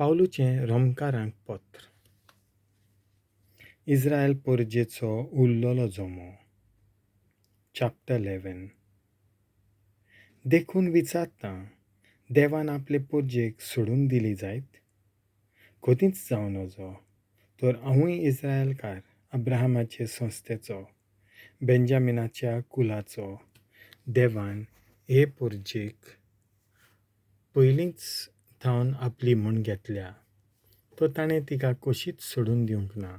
पावलुचें रोमकारांक पत्र. इस्रायल पोरजेचो उरलोलो जोमो. चॅप्टर 11. देखून विचारता, देवान आपले पोरजेक सोडून दिली जायत? कधीच जावं नजो. तर हांवूय इस्रायलकार, अब्राहमाचे संस्थेचो, बेंजामिनाच्या कुलाचो. देवान हे पोरजेक पयलींच थावन आपली म्हूण घेतल्या, तो ताणें तिका कशीच सोडून दिवंक ना.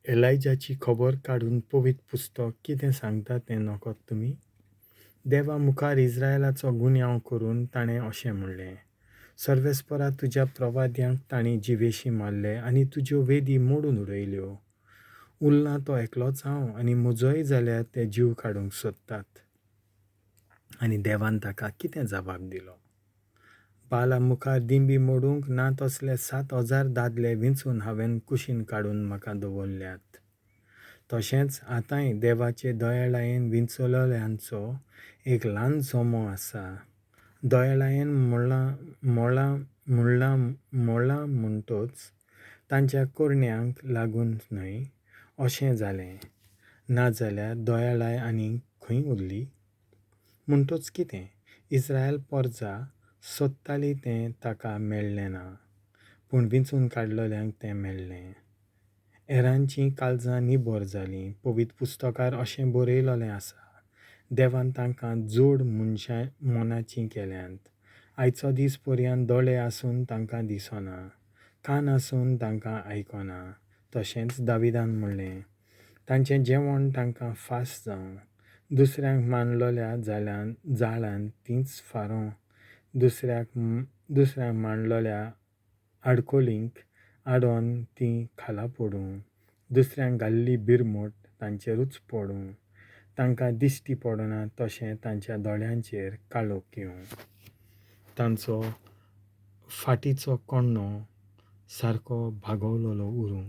एलायजाची खबर काडून पवित्र पुस्तक कितें सांगता तें नकळत तुमी? देवा मुखार इस्रायलाचो गुन्यांव करून ताणें अशें म्हणलें, सर्वेस्परा तुज्या प्रवाद्यांक तांणी जिवेशी मारले आनी तुज्यो वेदी मोडून उडयल्यो. उरला तो एकलोच हांव आनी म्हजोय जाल्यार ते जीव काडूंक सोदतात. आनी देवान ताका कितें जबाब दिलो? बाला मुखार दिंबी मोडूंक ना तसले 7,000 दादले विंचून हांवें कुशीन काडून म्हाका दवरल्यात. तशेंच आतांय देवाचे दयाळायेन विंचलोल्यांचो एक ल्हान जोमो आसा. दयाळायेन मोडला म्हणटोच तांच्या कोरण्यांक लागून न्हय अशें जालें. नाजाल्यार दयाळाय आनी खंय उरली? म्हणटोच कितें? इस्रायल पोरजा सोदताली तें ताका मेळ्ळें ना, पूण विंचून काडलोल्यांक तें मेळ्ळें. हेरांचीं काळजां निबर जालीं. पवित्र पुस्तकार अशें बरयलोलें आसा, देवान तांकां जोड मनशां मोनाचीं केल्यांत. आयचो दीस पर्यंत दोळे आसून तांकां दिसना, कान आसून तांकां आयकना. तशेंच दाविदान म्हणलें, तांचें जेवण तांकां फास जावं. दुसऱ्यांक मांडलोल्या जाळान तींच फारों, दुसऱ्यांक मांडलोल्या आडकोलींक आडोन तीं खाला पडूं. दुसऱ्यांक घाल्ली बिरमूट तांचेरूच पडूं. तांकां दिश्टी पडना तशें तांच्या दोळ्यांचेर काळोख येवं. तांचो फाटीचो कण्णो सारको भागवलोलो उरूं.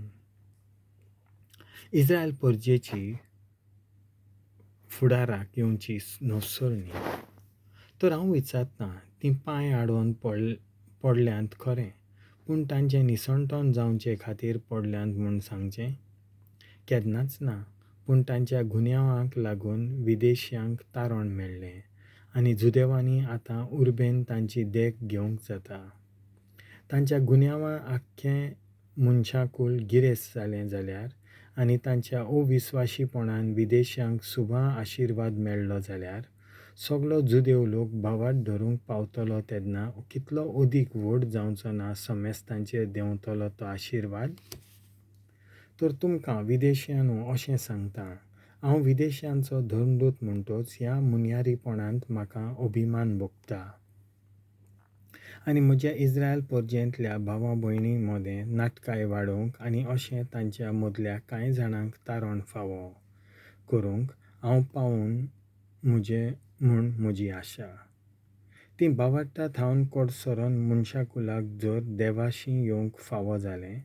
इस्रायल पोरजेची फुडाराक येवची नोसोरणी. तर हांव विचारतां, तीं पांय आडोवन पडल्यांत खरें, पूण तांचें निसणटोन जावचे खातीर पडल्यांत म्हूण सांगचें? केन्नाच ना. पूण तांच्या गुन्यांवांक लागून विदेशियांक तारण मेळ्ळें आनी जुदेवांनी आतां उर्बेन तांची देख घेवंक जाता. तांच्या गुन्यांवां आख्खें मनशाकूल गिरेस्त जालें जाल्यार आनी तांच्या अविस्वाशीपणान विदेशियांक सुभां आशिर्वाद मेळ्ळो जाल्यार सगलो जुदेव लोक भावार्थ धरूंक पावतलो तेन्ना कितलो अदीक व्हड जावचो ना समेस्तांचेर देंवतलो तो आशिर्वाद? तर तुमकां विदेशियांनो अशें सांगता, हांव विदेशियांचो धर्मदूत म्हणटोच ह्या मुनयारीपणांत म्हाका अभिमान भोगता. आनी म्हज्या इस्रायल पोरजेंतल्या भावां भयणी मदें नाटकाय वाडोवंक आनी अशें तांच्या मदल्या कांय जाणांक तारण फावो करूंक हांव पावून म्हूण म्हजी आशा. तीं भावार्थां थावन कोडसरोन मनशाकुलाक जर देवाशीं येवंक फावो जालें,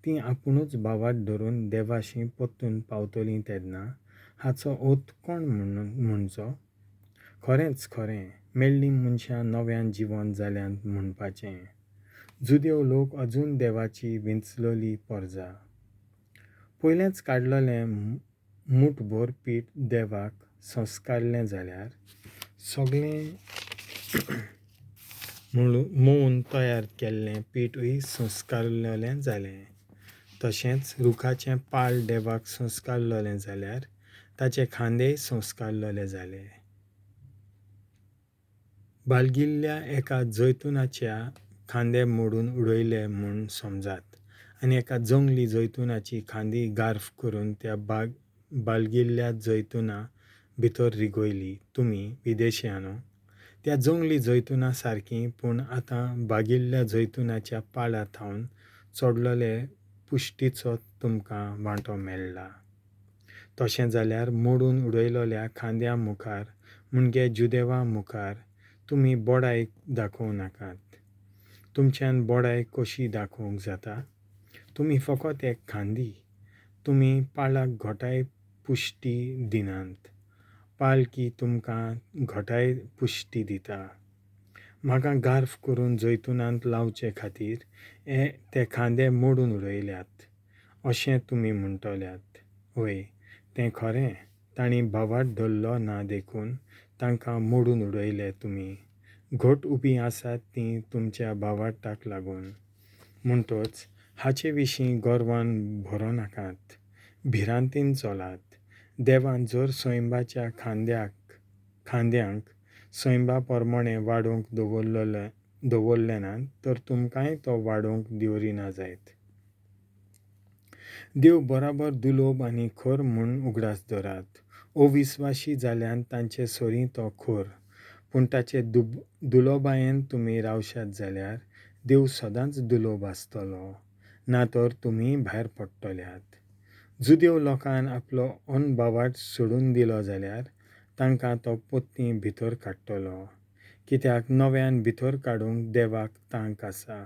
तीं आपुणूच भावार्थ धरून देवाशीं परतून पावतलीं तेन्ना हाचो अर्थ कोण म्हणचो? खरेंच खरें, मेल्लीं मनशां नव्यान जिवंत जाल्यांत म्हणपाचें. जुदेव लोक अजून देवाची विंचलोली पोरजां. पयलेंच काडलोलें मूठभर पीठ देवाक संस्कारलें जाल्यार सगळें मोवून तयार केल्लें पीठय संस्कारलोलें जालें. तशेंच रुखाचें पाल देवाक संस्कारलोलें जाल्यार ताचे खांदेय संस्कारलोले जाले. बालगिल्ल्या एका जैतुनाच्या खांदे मोडून उडयले म्हूण समजात आनी एका जंगली जैतुनाची खांदी गार्फ करून त्या बालगिल्ल्या जैतुना भितर रिगयली. तुमी विदेशियांनो, त्या जंगली जैतुना सारकीं पूण आतां बागिल्ल्या जैतुनाच्या पाळा थावन चडलोले पुश्टीचो तुमकां वांटो मेळ्ळा. तशें जाल्यार मोडून उडयलोल्या खांद्यां मुखार मुणगे जुदेवां मुखार तुमी बोडाय दाखोव नाकात. तुमच्यान बोडाय कशी दाखोवंक जाता? तुमी फकत एक खांदी. तुमी पाळाक घोटाय पुश्टी दिनात. पाल की तुमकां घोटाय पुश्टी दिता. म्हाका गार्फ करून जैतुनांत लावचे खातीर ते खांदे मोडून उडयल्यात अशें तुमी म्हणटल्यात. वय, तें खरें. तांणी भावाट धरलो ना देखून तांकां मोडून उडयले तुमी. घोट उबीं आसात तीं तुमच्या भावाटाक लागून. म्हणटच हाचे विशीं गर्वान भरो नाकात. भिरांतीन चलात. देवान जर सैंबाच्या खांद्यांक सैंबा प्रमाणें वाडोवंक दवरलें ना तर तुमकांय तो वाडोवंक दिवरिना जायत. देव बराबर दुलोब आनी खोर म्हूण उगडास धरात. अविस्वाशी जाल्यान तांचे सोरी तो खोर. पूण ताचे दुलोबायेन तुमी रावशात जाल्यार देव सदांच दुलोब आसतलो, ना तर तुमी भायर पडटल्यात. जुदेव लोकान आपलो भावाट सोडून दिलो जाल्यार तांकां तो पोत्ती भितर काडटलो, कित्याक नव्यान भितर काडूंक देवाक तांक आसा.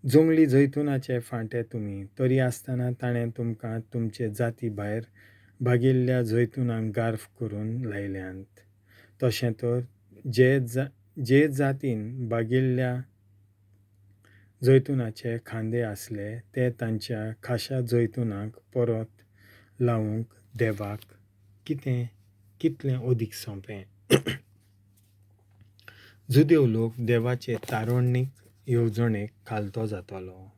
जोंगली जैतुनाचे फांटे तुमी, तरी आसतना ताणें तुमकां तुमचे जाती भायर भागिल्ल्या जैतुनांक गार्फ करून लायल्यांत. तशें तर जे जातीन भागिल्ल्या जैतुनाचे खांदे आसले ते तांच्या खाशा जैतुनाक परत लावूंक देवाक कितलें ओदीक सोंपें. जुदेव लोक देवाचे तारुण्णीक येवजणेक खालतो जातलो.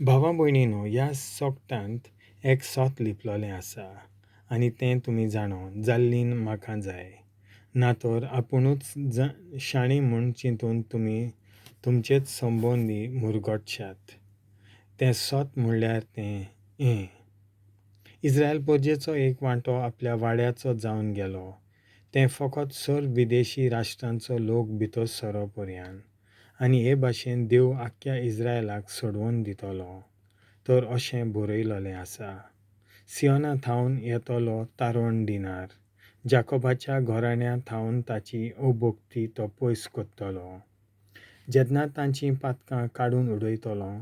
भावा भयणीनो, ह्या सोकटांत एक सोत लिपलोलें आसा आनी तें तुमी जाणो जाल्लीन म्हाका जाय. ना तर आपुणूच शाणी म्हूण चिंतून तुमी तुमचेच संबंदी मुरगटशात. तें सोत म्हणल्यार तें इस्रायल प्रजेचो एक वांटो आपल्या वाड्याचो जावन गेलो. तें फकत सर विदेशी राष्ट्रांचो लोक भितर सरो पर्यान. आनी हे भाशेन देव आख्ख्या इस्रायलाक सोडवून दितलो. तर अशें बरयलोलें आसा. सियोना थावन येतलो तारण दिनार. जाकोबाच्या घराण्या थावन ताची अभोक्ती तो पयस करतलो. जेन्ना तांचीं पातकां काडून उडयतलो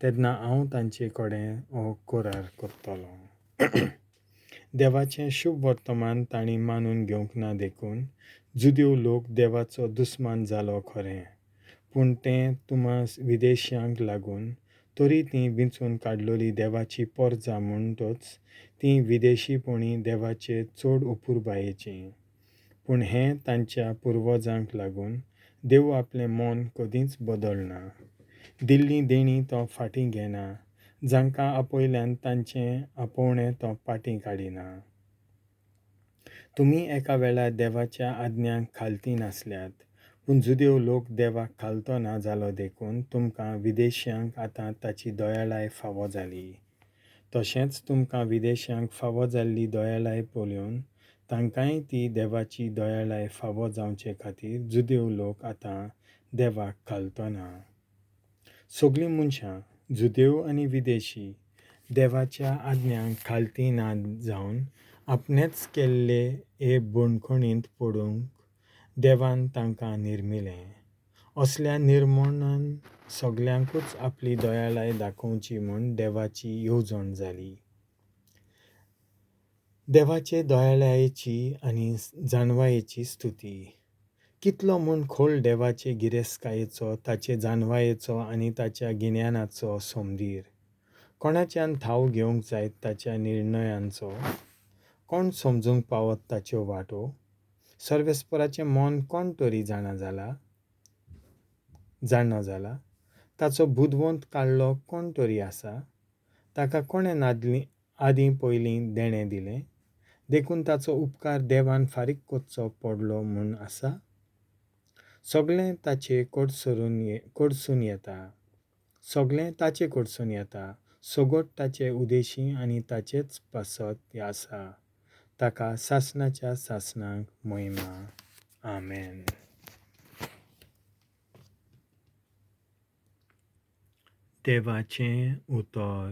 तेन्ना हांव तांचे कडेन हो करार करतलो. देवाचें शुभ वर्तमान तांणी मानून घेवंक ना देखून जुदेव लोक देवाचो दुस्मान जालो खरें. पूण तें तुमा विदेशियांक लागून तरी तीं विंचून काडलोली देवाची पोरजां म्हणटच तीं विदेशीपणी देवाचे चड अपुरबायेचीं. पूण हें तांच्या पुर्वजांक लागून देव आपलें मोन कदींच बदलना. दिल्ली देणी तो फाटीं घेना. जांकां आपयल्यान तांचें आपोवणें तो फाटीं काडिना. तुमी एका वेळार देवाच्या आज्ञांक खालती नासल्यात. पूण जुदेव लोक देवाक खालतो ना जालो देखून तुमकां विदेशियांक आतां ताची दयाळाय फावो जाली. तशेंच तुमकां विदेशांक फावो जाल्ली दयाळाय पळोवन तांकांय ती देवाची दयाळाय फावो जावचे खातीर जुदेव लोक आतां देवाक खालतो ना. सगळीं मनशां, जुदेव आनी विदेशी, देवाच्या आज्ञांक खालती ना जावन आपणेच केल्ले हे बंडखणींत पडूंक देवान तांकां निर्मिलें. असल्या निर्मणान सगल्यांकूच आपली दयाळाय दाखोवची म्हूण देवाची येवजण जाली. देवाचे दयाळायेची आनी जानवायेची स्तुती. कितलो म्हूण खोल देवाचे गिरेस्तकायेचो, ताचे जानवायेचो आनी ताच्या गिन्यानाचो समदीर. कोणाच्यान ठाव घेवंक जायत ताच्या निर्णयांचो. कोण समजूंक पावत ताच्यो वाटो. सर्वेस्पराचें मोन कोण तरी जाणा जाला. ताचो बुदवंत काडलो कोण तरी आसा. ताका कोणें आदीं पयलीं देणें दिलें. देखून ताचो उपकार देवान फारीक करचो पडलो म्हूण आसा. सगळें ताचे कडसून येता. सगट ताचे उदेशी आनी ताचेच पासत आसा. ताका सासणाच्या सासणांक महिमा. आमेन. देवाचें उतर